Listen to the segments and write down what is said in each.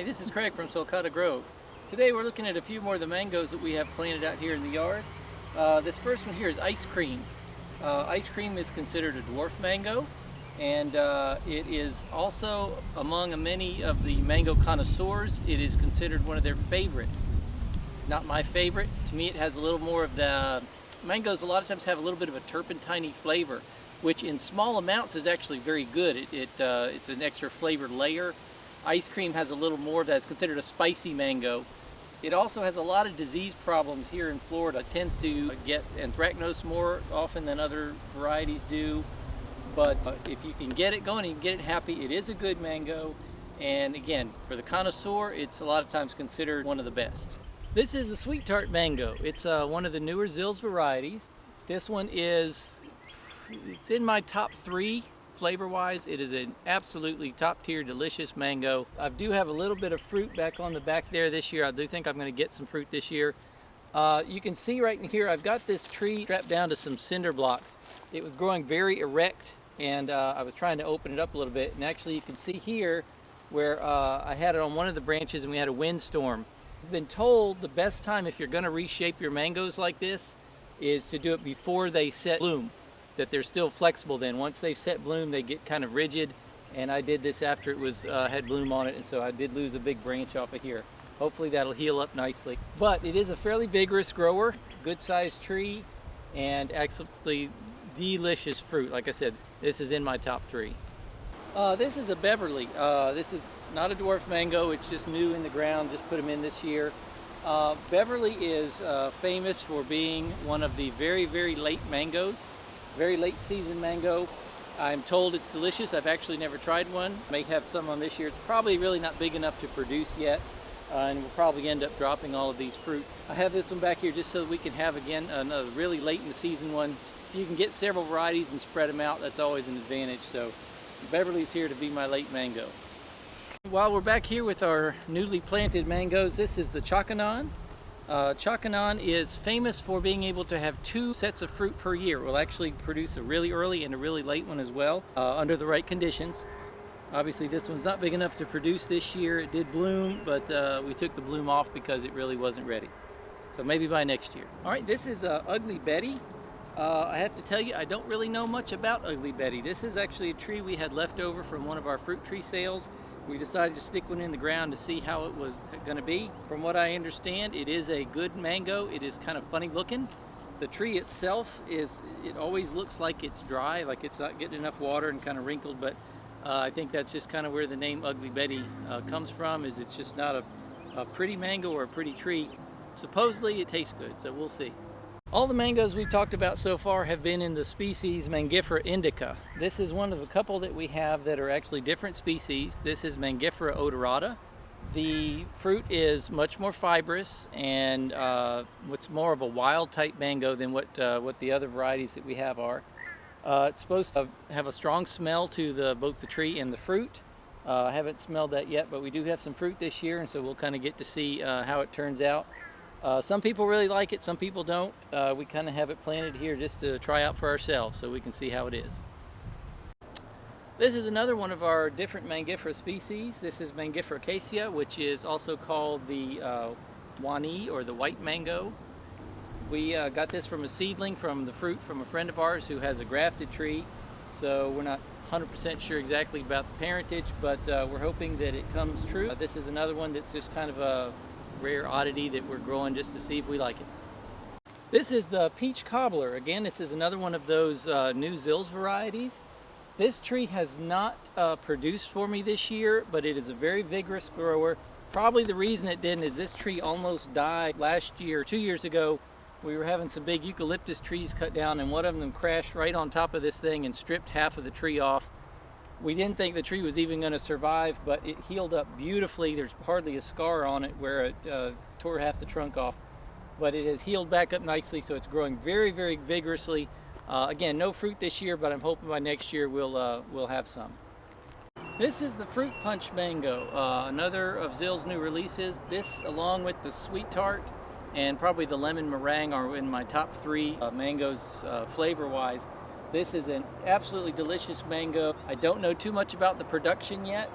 Hi, this is Craig from Sulcata Grove. Today we're looking at a few more of the mangoes that we have planted out here in the yard. This first one here is Ice Cream. Ice Cream is considered a dwarf mango, and it is also among many of the mango connoisseurs. It is considered one of their favorites. It's not my favorite. To me it has a little more of the mangoes. A lot of times have a little bit of a turpentine flavor, which in small amounts is actually very good. It's an extra flavored layer. Ice Cream has a little more of that. It's considered a spicy mango. It also has a lot of disease problems here in Florida. It tends to get anthracnose more often than other varieties do. But if you can get it going and you can get it happy, it is a good mango. And again, for the connoisseur, it's a lot of times considered one of the best. This is the Sweet Tart mango. It's one of the newer Zills varieties. This one it's in my top 3 flavor-wise. It is an absolutely top-tier, delicious mango. I do have a little bit of fruit back on the back there this year. I do think I'm going to get some fruit this year. You can see right in here, I've got this tree strapped down to some cinder blocks. It was growing very erect, and I was trying to open it up a little bit. And actually, you can see here where I had it on one of the branches, and we had a windstorm. I've been told the best time if you're going to reshape your mangoes like this is to do it before they set bloom, that they're still flexible then. Once they set bloom, they get kind of rigid, and I did this after it was had bloom on it, and so I did lose a big branch off of here. Hopefully that'll heal up nicely. But it is a fairly vigorous grower, good sized tree, and absolutely delicious fruit. Like I said, this is in my top 3. This is a Beverly. This is not a dwarf mango, it's just new in the ground, just put them in this year. Beverly is famous for being one of the very, very late mangoes. Very late season mango. I'm told it's delicious. I've actually never tried one. May have some on this year. It's probably really not big enough to produce yet, and we'll probably end up dropping all of these fruit. I have this one back here just so that we can have, again, another really late in the season one. If you can get several varieties and spread them out, that's always an advantage. So Beverly's here to be my late mango. While we're back here with our newly planted mangoes, this is the Choc Anon. Choc Anon is famous for being able to have 2 sets of fruit per year. We'll actually produce a really early and a really late one as well, under the right conditions. Obviously this one's not big enough to produce this year. It did bloom, but we took the bloom off because it really wasn't ready. So maybe by next year. All right, this is Ugly Betty. I have to tell you, I don't really know much about Ugly Betty. This is actually a tree we had left over from one of our fruit tree sales. We decided to stick one in the ground to see how it was going to be. From what I understand, it is a good mango. It is kind of funny looking. The tree itself it always looks like it's dry, like it's not getting enough water and kind of wrinkled, but I think that's just kind of where the name Ugly Betty comes from, is it's just not a pretty mango or a pretty tree. Supposedly it tastes good, so we'll see. All the mangoes we've talked about so far have been in the species Mangifera indica. This is one of a couple that we have that are actually different species. This is Mangifera odorata. The fruit is much more fibrous and what's more of a wild type mango than what the other varieties that we have are. It's supposed to have a strong smell to both the tree and the fruit. I haven't smelled that yet, but we do have some fruit this year, and so we'll kind of get to see how it turns out. Some people really like it, some people don't. We kind of have it planted here just to try out for ourselves so we can see how it is. This is another one of our different Mangifera species. This is Mangifera caesia, which is also called the Wani, or the white mango. We got this from a seedling from the fruit from a friend of ours who has a grafted tree. So we're not 100% sure exactly about the parentage, but we're hoping that it comes true. This is another one that's just kind of a rare oddity that we're growing just to see if we like it. This is the peach cobbler. Again, this is another one of those new Zills varieties. This tree has not produced for me this year, but it is a very vigorous grower. Probably the reason it didn't is this tree almost died last year, 2 years ago. We were having some big eucalyptus trees cut down, and one of them crashed right on top of this thing and stripped half of the tree off. We didn't think the tree was even going to survive, but it healed up beautifully. There's hardly a scar on it where it tore half the trunk off, but it has healed back up nicely, so it's growing very, very vigorously. Again, no fruit this year, but I'm hoping by next year we'll have some. This is the Fruit Punch mango, another of Zill's new releases. This, along with the Sweet Tart and probably the lemon meringue, are in my top 3 mangoes flavor-wise. This is an absolutely delicious mango. I don't know too much about the production yet.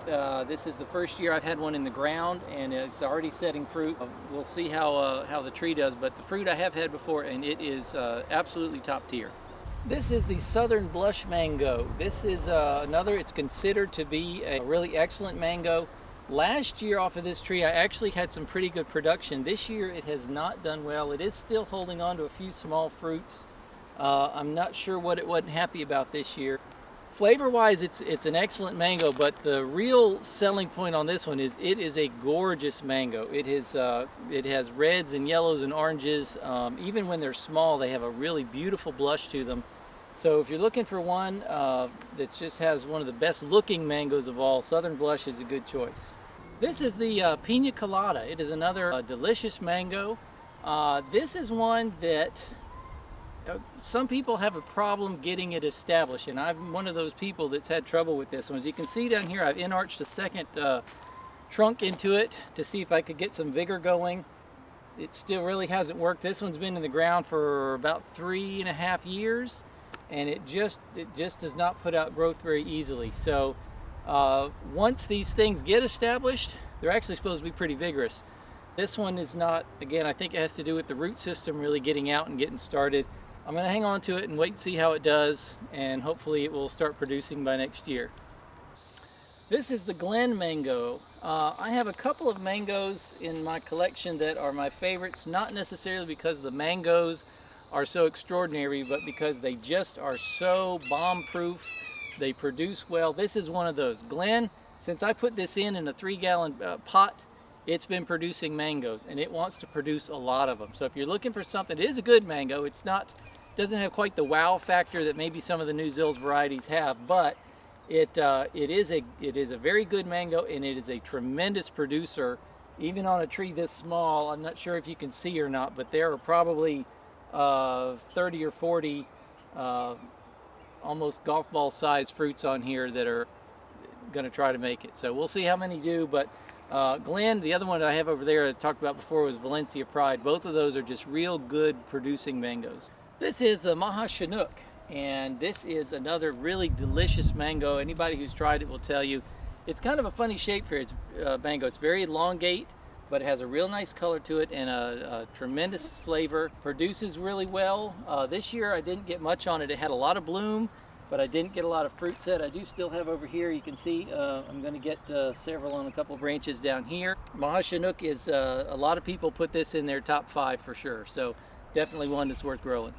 This is the first year I've had one in the ground, and it's already setting fruit. We'll see how the tree does, but the fruit I have had before, and it is absolutely top tier. This is the Southern Blush Mango. This is it's considered to be a really excellent mango. Last year off of this tree, I actually had some pretty good production. This year it has not done well. It is still holding on to a few small fruits. I'm not sure what it wasn't happy about this year. Flavor-wise, it's an excellent mango, but the real selling point on this one is it is a gorgeous mango. It has reds and yellows and oranges. Even when they're small, they have a really beautiful blush to them. So if you're looking for one that just has one of the best looking mangoes of all, Southern Blush is a good choice. This is the Pina Colada. It is another delicious mango. This is one that some people have a problem getting it established, and I'm one of those people that's had trouble with this one. As you can see down here, I've inarched a second trunk into it to see if I could get some vigor going. It still really hasn't worked. This one's been in the ground for about 3.5 years, and it just does not put out growth very easily. So once these things get established, they're actually supposed to be pretty vigorous. This one is not. Again, I think it has to do with the root system really getting out and getting started. I'm going to hang on to it and wait and see how it does, and hopefully it will start producing by next year. This is the Glen mango. I have a couple of mangoes in my collection that are my favorites, not necessarily because the mangoes are so extraordinary, but because they just are so bomb-proof. They produce well. This is one of those. Glen, since I put this in a 3-gallon pot, it's been producing mangoes, and it wants to produce a lot of them. So if you're looking for something, it is a good mango. Doesn't have quite the wow factor that maybe some of the New Zills varieties have, but it is a very good mango, and it is a tremendous producer. Even on a tree this small, I'm not sure if you can see or not, but there are probably 30 or 40 almost golf ball size fruits on here that are going to try to make it. So we'll see how many do, but Glen, the other one that I have over there I talked about before was Valencia Pride. Both of those are just real good producing mangoes. This is the Maha Chanok, and this is another really delicious mango. Anybody who's tried it will tell you it's kind of a funny shape for its mango. It's very elongate, but it has a real nice color to it and a tremendous flavor. Produces really well. This year I didn't get much on it. It had a lot of bloom, but I didn't get a lot of fruit set. I do still have over here, you can see, I'm going to get several on a couple branches down here. Maha Chanok is, a lot of people put this in their top 5 for sure, so definitely one that's worth growing.